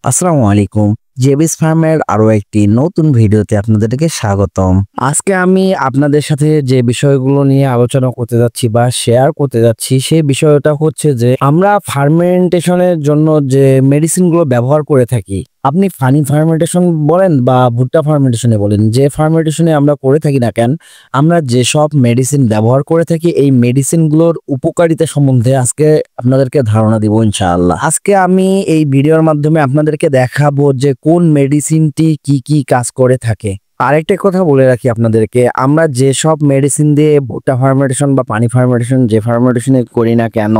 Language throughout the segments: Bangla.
আসসালামু আলাইকুম। জেবিস ফার্মের আরো একটি নতুন ভিডিওতে আপনাদেরকে স্বাগতম। আজকে আমি আপনাদের সাথে যে বিষয়গুলো নিয়ে আলোচনা করতে যাচ্ছি বা শেয়ার করতে যাচ্ছি সেই বিষয়টা হচ্ছে যে আমরা ফার্মেন্টেশনের জন্য যে মেডিসিনগুলো ব্যবহার করে থাকি, আপনি পানি ফার্মেন্টেশন বলেন বা ভুট্টা ফার্মেন্টেশনে বলেন, যে ফার্মেন্টেশনে আমরা করে থাকি না কেন, আমরা যেসব মেডিসিন ব্যবহার করে থাকি এই মেডিসিনগুলোর উপকারিতা সম্বন্ধে আজকে আপনাদেরকে ধারণা দিব ইনশাআল্লাহ। আজকে আমি এই ভিডিওর মাধ্যমে আপনাদেরকে দেখাবো যে কোন মেডিসিনটি কি কি কাজ করে থাকে। আরেকটা কথা বলে রাখি আপনাদেরকে, আমরা যেসব মেডিসিন দিয়ে ভুট্টা ফার্মেন্টেশন বা পানি ফার্মেন্টেশন যে ফার্মেন্টেশনে করি না কেন,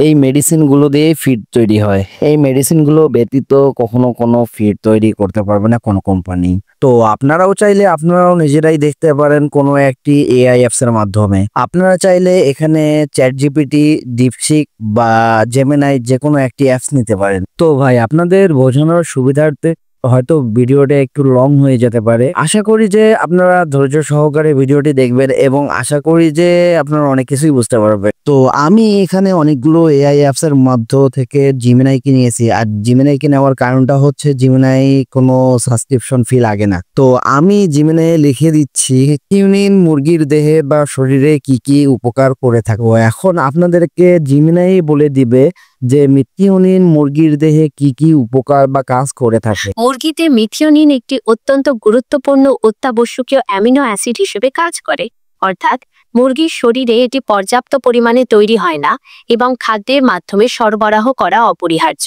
এই মেডিসিনগুলো দিয়ে ফিড তৈরি হয়। এই মেডিসিনগুলো ব্যতীত কখনো কোনো ফিড তৈরি করতে পারবে না কোনো কোম্পানি। তো আপনারাও চাইলে আপনারাও নিজেরাই দেখতে পারেন কোনো একটি এআই অ্যাপস এর মাধ্যমে। আপনারা চাইলে এখানে চ্যাট জিপিটি, ডিপসিক বা জেমিনাই যে কোনো একটি অ্যাপস নিতে পারেন। তো ভাই আপনাদের বোঝানোর সুবিধার্থে হয়তো ভিডিওটা একটু লং হয়ে যেতে পারে। আশা করি যে আপনারা ধৈর্য সহকারে ভিডিওটি দেখবেন এবং আশা করি যে আপনারা অনেক কিছুই বুঝতে পারবেন। তো আমি এখানে অনেকগুলো এআই অ্যাপস এর মধ্য থেকে জিমিনাইকে নিয়েছি। আর জিমিনাইকে নেওয়ার কারণটা হচ্ছে জিমিনাই কোনো সাবস্ক্রিপশন ফি লাগে না। তো আমি জিমিনাই লিখে দিচ্ছি মিথিওনিন মুরগির দেহে বা শরীরে কি কি উপকার করে থাকবো। এখন আপনাদেরকে জিমিনাই বলে দিবে যে মিথিওনিন মুরগির দেহে কি কি উপকার বা কাজ করে থাকে। মুরগিতে মিথিওনিন একটি অত্যন্ত গুরুত্বপূর্ণ অত্যাবশ্যকীয় অ্যামিনো অ্যাসিড হিসেবে কাজ করে, অর্থাৎ মুরগির শরীরে এটি পর্যাপ্ত পরিমাণে তৈরি হয় না এবং খাদ্যের মাধ্যমে সরবরাহ করা অপরিহার্য।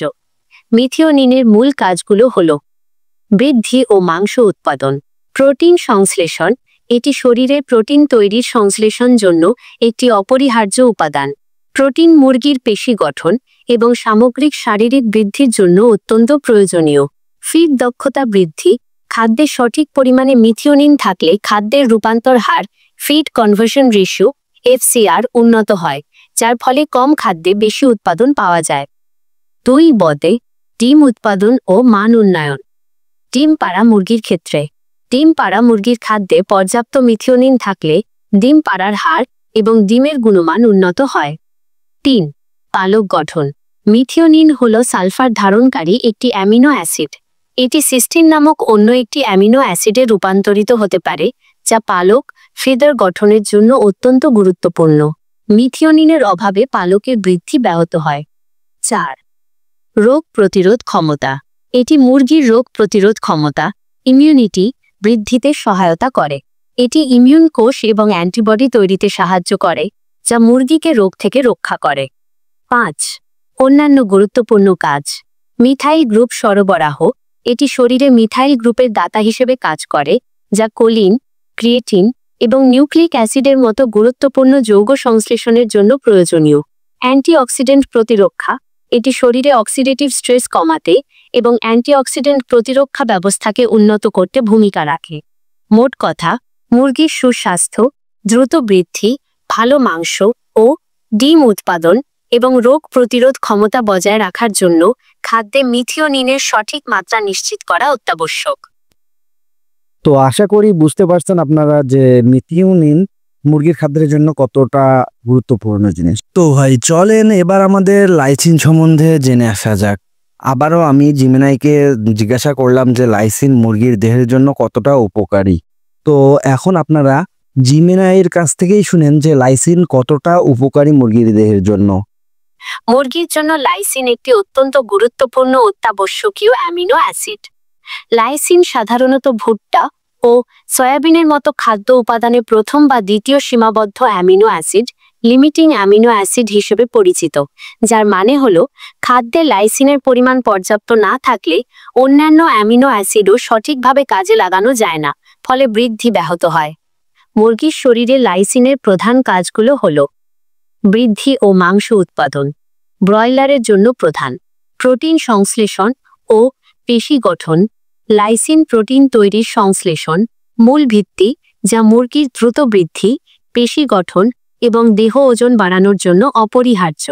মিথিওনিনের মূল কাজগুলো হল বৃদ্ধি ও মাংস উৎপাদন, প্রোটিন সংশ্লেষণ, এটি শরীরে প্রোটিন তৈরির সংশ্লেষণ জন্য একটি অপরিহার্য উপাদান। প্রোটিন মুরগির পেশি গঠন এবং সামগ্রিক শারীরিক বৃদ্ধির জন্য অত্যন্ত প্রয়োজনীয়। ফিড দক্ষতা বৃদ্ধি, খাদ্যে সঠিক পরিমাণে মিথিওনিন থাকলে খাদ্যের রূপান্তর হার ফিড কনভার্সন রেশিও এফসিআর উন্নত হয়, যার ফলে কম খাদ্যে বেশি উৎপাদন পাওয়া যায়। 2 বদে ডিম উৎপাদন ও মান উন্নয়ন। ডিম পাড়া মুরগির ক্ষেত্রে ডিম পাড়া মুরগির খাদ্যে পর্যাপ্ত মিথিওনিন থাকলে ডিম পাড়ার হার এবং ডিমের গুণমান উন্নত হয়। 3 পালক গঠন। মিথিওনিন হল সালফার ধারণকারী একটি অ্যামিনো অ্যাসিড। এটি সিস্টিন নামক অন্য একটি অ্যামিনো অ্যাসিডে রূপান্তরিত হতে পারে, যা পালক ফেদার গঠনের জন্য অত্যন্ত গুরুত্বপূর্ণ। মিথিওনিনের অভাবে পালকের বৃদ্ধি ব্যাহত হয়। 4 রোগ প্রতিরোধ ক্ষমতা। এটি মুরগির রোগ প্রতিরোধ ক্ষমতা ইমিউনিটি বৃদ্ধিতে সহায়তা করে। এটি ইমিউন কোষ এবং অ্যান্টিবডি তৈরিতে সাহায্য করে, যা মুরগিকে রোগ থেকে রক্ষা করে। 5 অন্যান্য গুরুত্বপূর্ণ কাজ। মিথাইল গ্রুপ সরবরাহ। এটি শরীরে মিথাইল গ্রুপের দাতা হিসেবে কাজ করে, যা কোলিন, ক্রিয়েটিন এবং নিউক্লিক অ্যাসিডের মতো গুরুত্বপূর্ণ যৌগ সংশ্লেষণের জন্য প্রয়োজনীয়। অ্যান্টিঅক্সিডেন্ট প্রতিরক্ষা। এটি শরীরে অক্সিডেটিভ স্ট্রেস কমাতে এবং অ্যান্টিঅক্সিডেন্ট প্রতিরক্ষা ব্যবস্থাকে উন্নত করতে ভূমিকা রাখে। মোট কথা, মুরগির সুস্বাস্থ্য, দ্রুত বৃদ্ধি, ভালো মাংস ও ডিম উৎপাদন এবং রোগ প্রতিরোধ ক্ষমতা বজায় রাখার জন্য খাদ্যে মিথিওনিনের সঠিক মাত্রা নিশ্চিত করা অত্যাবশ্যক। তো আশা করি বুঝতে পারছেন আপনারা যে মিথিওনিন মুরগির খাদ্যের জন্য কতটা গুরুত্বপূর্ণ জিনিস। তো ভাই চলেন এবার আমাদের লাইসিন সম্বন্ধে জেনে আসা যাক। আবারও আমি জিমিনাইকে জিজ্ঞাসা করলাম যে লাইসিন মুরগির দেহের জন্য কতটা উপকারী। তো এখন আপনারা জিমিনাইয়ের কাছ থেকেই শুনেন যে লাইসিন কতটা উপকারী মুরগির দেহের জন্য। মুরগির জন্য লাইসিন একটি অত্যন্ত গুরুত্বপূর্ণ অত্যাবশ্যকীয় অ্যামিনো অ্যাসিড। লাইসিন সাধারণত ভুট্টা ও সয়াবিনের মতো খাদ্য উপাদানে প্রথম বা দ্বিতীয় সীমাবদ্ধ amino acid, limiting amino acid হিসেবে পরিচিত, যার মানে হল খাদ্যে লাইসিনের পরিমাণ পর্যাপ্ত না থাকলে অন্যান্য অ্যামিনো অ্যাসিডও সঠিকভাবে কাজে লাগানো যায় না, ফলে বৃদ্ধি ব্যাহত হয়। মুরগির শরীরে লাইসিনের প্রধান কাজগুলো হল বৃদ্ধি ও মাংস উৎপাদন। ব্রয়লারের জন্য প্রধান প্রোটিন সংশ্লেষণ ও পেশি গঠন। লাইসিন প্রোটিন তৈরির সংশ্লেষণ মূল ভিত্তি, যা মুরগির দ্রুত বৃদ্ধি, পেশি গঠন এবং দেহ ওজন বাড়ানোর জন্য অপরিহার্য।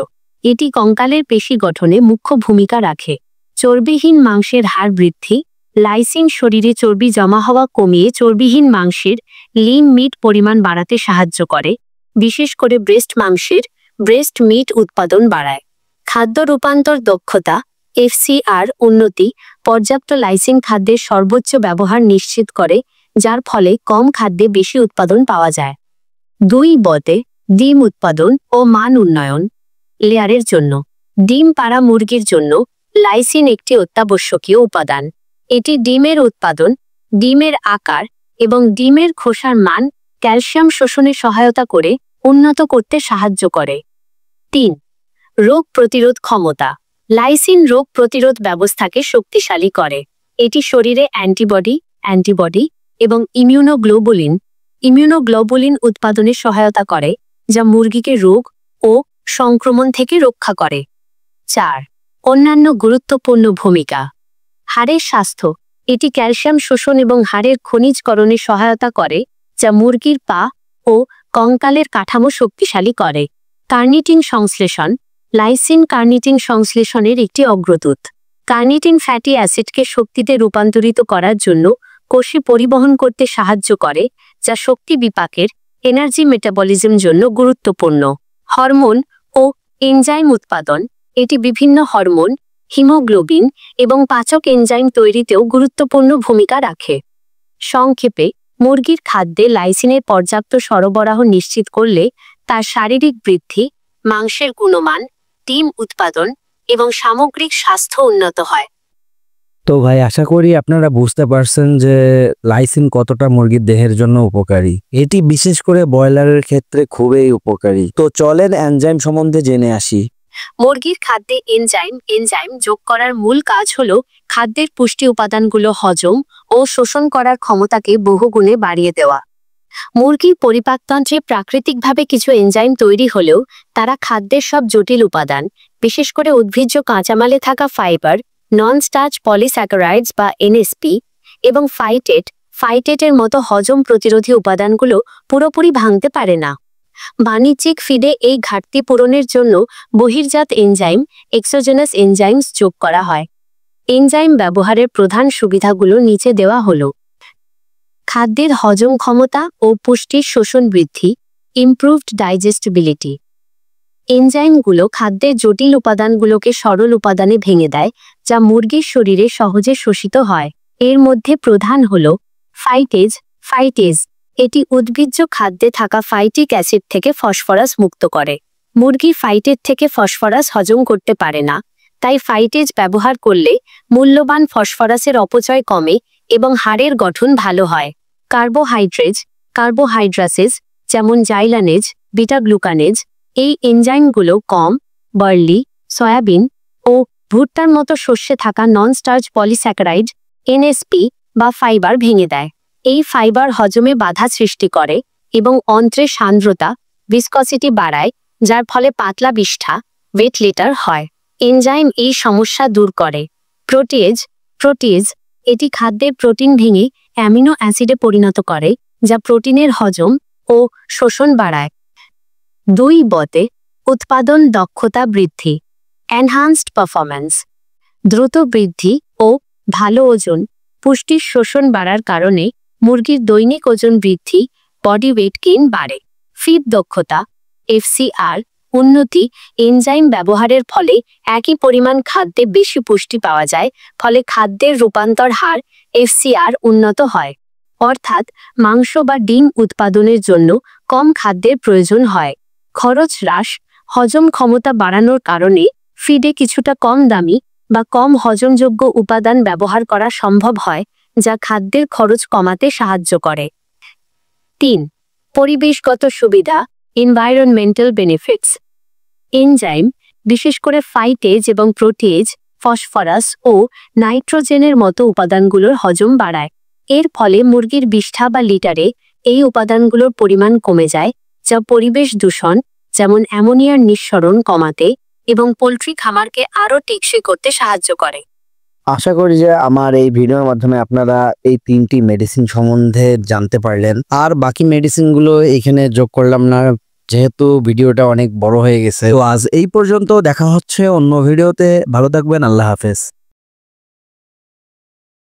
এটি কঙ্কালের পেশি গঠনে মুখ্য ভূমিকা রাখে। চর্বিহীন মাংসের হার বৃদ্ধি। লাইসিন শরীরে চর্বি জমা হওয়া কমিয়ে চর্বিহীন মাংসের লিন মিট পরিমাণ বাড়াতে সাহায্য করে, বিশেষ করে ব্রেস্ট মাংসের ব্রেস্ট মিট উৎপাদন বাড়ায়। খাদ্য রূপান্তর দক্ষতা। FCR উন্নতি পর্যাপ্ত লাইসিন খাদ্যের সর্বোচ্চ ব্যবহার নিশ্চিত করে, যার ফলে কম খাদ্যে বেশি উৎপাদন পাওয়া যায়। 2 ডিম উৎপাদন ও মান উন্নয়ন। লেয়ারের জন্য ডিম পাড়া মুরগির জন্য লাইসিন একটি অত্যাবশ্যকীয় উপাদান। এটি ডিমের উৎপাদন, ডিমের আকার এবং ডিমের খোসার মান ক্যালসিয়াম শোষণে সহায়তা করে উন্নত করতে সাহায্য করে। 3 রোগ প্রতিরোধ ক্ষমতা। লাইসিন রোগ প্রতিরোধ ব্যবস্থাকে শক্তিশালী করে। এটি শরীরে অ্যান্টিবডি এবং ইমিউনোগ্লোবুলিন উৎপাদনে সহায়তা করে, যা মুরগিকে রোগ ও সংক্রমণ থেকে রক্ষা করে। 4 অন্যান্য গুরুত্বপূর্ণ ভূমিকা। হাড়ের স্বাস্থ্য। এটি ক্যালসিয়াম শোষণ এবং হাড়ের খনিজকরণে সহায়তা করে, যা মুরগির পা ও কঙ্কালের কাঠামো শক্তিশালী করে। কার্নিটিন সংশ্লেষণ। লাইসিন কার্নিটিন সংশ্লেষণের একটি অগ্রদূত। কার্নিটিন ফ্যাটি অ্যাসিডকে শক্তিতে রূপান্তরিত করার জন্য কোষে পরিবহন করতে সাহায্য করে, যা শক্তি বিপাকের এনার্জি মেটাবলিজম জন্য গুরুত্বপূর্ণ। হরমোন ও এনজাইম উৎপাদন। এটি বিভিন্ন হরমোন, হিমোগ্লোবিন এবং পাচক এনজাইম তৈরিতেও গুরুত্বপূর্ণ ভূমিকা রাখে। সংক্ষেপে, মুরগির খাদ্যে লাইসিনের পর্যাপ্ত সরবরাহ নিশ্চিত করলে তার শারীরিক বৃদ্ধি, মাংসের গুণমান, ডিম উৎপাদন এবং সামগ্রিক স্বাস্থ্য উন্নত হয়। তো ভাই, আশা করি আপনারা বুঝতে পারছেন যে লাইসিন কতটা মুরগির দেহের জন্য উপকারী। এটি বিশেষ করে ব্রয়লারের ক্ষেত্রে খুবই উপকারী। তো চলেন এনজাইম সম্বন্ধে জেনে আসি। মুরগির খাদ্যে এনজাইম যোগ করার মূল কাজ হল খাদ্যের পুষ্টি উপাদানগুলো হজম ও শোষণ করার ক্ষমতাকে বহুগুণে বাড়িয়ে দেওয়া। মুরগির পরিপাকতন্ত্রে প্রাকৃতিকভাবে কিছু এনজাইম তৈরি হলেও তারা খাদ্যের সব জটিল উপাদান, বিশেষ করে উদ্ভিজ্জ কাঁচামালে থাকা ফাইবার, নন স্টার্চ পলিস্যাকারাইডস বা NSP এবং ফাইটেটের মতো হজম প্রতিরোধী উপাদানগুলো পুরোপুরি ভাঙতে পারে না। বাণিজ্যিক ফিডে এই ঘাটতি পূরণের জন্য বহির্জাত এক্সোজেনাস এনজাইমস যোগ করা হয়। এনজাইম ব্যবহারের প্রধান সুবিধাগুলো নিচে দেওয়া হলো। খাদ্যের হজম ক্ষমতা ও পুষ্টির শোষণ বৃদ্ধি, ইমপ্রুভড ডাইজেস্টিবিলিটি। এনজাইমগুলো খাদ্যের জটিল উপাদানগুলোকে সরল উপাদানে ভেঙে দেয়, যা মুরগির শরীরে সহজে শোষিত হয়। এর মধ্যে প্রধান হল ফাইটেজ। এটি উদ্ভিজ্জ খাদ্যে থাকা ফাইটিক অ্যাসিড থেকে ফসফরাস মুক্ত করে। মুরগি ফাইটেজ থেকে ফসফরাস হজম করতে পারে না, তাই ফাইটেজ ব্যবহার করলে মূল্যবান ফসফরাসের অপচয় কমে এবং হাড়ের গঠন ভালো হয়। কার্বোহাইড্রাসেস যেমন জাইলানেজ, বিটা গ্লুকানেজ, এই এনজাইমগুলো বার্লি, সয়াবিন ও ভুট্টার মতো শস্যে থাকা নন স্টার্চ পলিস্যাকারাইড NSP বা ফাইবার ভেঙে দেয়। এই ফাইবার হজমে বাধা সৃষ্টি করে এবং অন্ত্রের সান্দ্রতা ভিসকসিটি বাড়ায়, যার ফলে পাতলা বিষ্ঠা ওয়েট লেটার হয়। এনজাইম এই সমস্যা দূর করে। প্রোটিয়েজ এটি খাদ্যের প্রোটিন ভেঙে অ্যামিনো অ্যাসিডে পরিণত করে, যা প্রোটিনের হজম ও শোষণ বাড়ায়। 2 উৎপাদন দক্ষতা বৃদ্ধি, এনহান্সড পারফরম্যান্স। দ্রুত বৃদ্ধি ও ভালো ওজন, পুষ্টির শোষণ বাড়ার কারণে মুরগির দৈনিক ওজন বৃদ্ধি, বডি ওয়েট গেইন বাড়ে। ফিড দক্ষতা FCR উন্নতি। এনজাইম ব্যবহারের ফলে একই পরিমাণ খাদ্যে বেশি পুষ্টি পাওয়া যায়, ফলে খাদ্যের রূপান্তর হার FCR উন্নত হয়। অর্থাৎ মাংস বা ডিম উৎপাদনের জন্য কম খাদ্যের প্রয়োজন হয়। খরচ হ্রাস। হজম ক্ষমতা বাড়ানোর কারণে ফিডে কিছুটা কম দামি বা কম হজমযোগ্য উপাদান ব্যবহার করা সম্ভব হয়, যা খাদ্যের খরচ কমাতে সাহায্য করে। 3 পরিবেশগত সুবিধা, এনভায়রনমেন্টাল বেনিফিটস। এনজাইম, বিশেষ করে ফাইটেজ এবং প্রোটিয়েজ, ফসফরাস ও নাইট্রোজেনের মতো উপাদানগুলোর হজম বাড়ায়। এর ফলে মুরগির বিষ্ঠা বা লিটারে এই উপাদানগুলোর পরিমাণ কমে যায়, যা পরিবেশ দূষণ যেমন অ্যামোনিয়ার নিঃসরণ কমাতে এবং পোল্ট্রি খামারকে আরও টেকসই করতে সাহায্য করে। আশা করি যে আমার এই ভিডিওর মাধ্যমে আপনারা এই 3টি মেডিসিন সম্বন্ধে জানতে পারলেন। আর বাকি মেডিসিনগুলো এখানে যোগ করলাম না, যেহেতু ভিডিওটা অনেক বড় হয়ে গেছে। তো আজ এই পর্যন্ত, দেখা হচ্ছে অন্য ভিডিওতে। ভালো থাকবেন, আল্লাহ হাফেজ।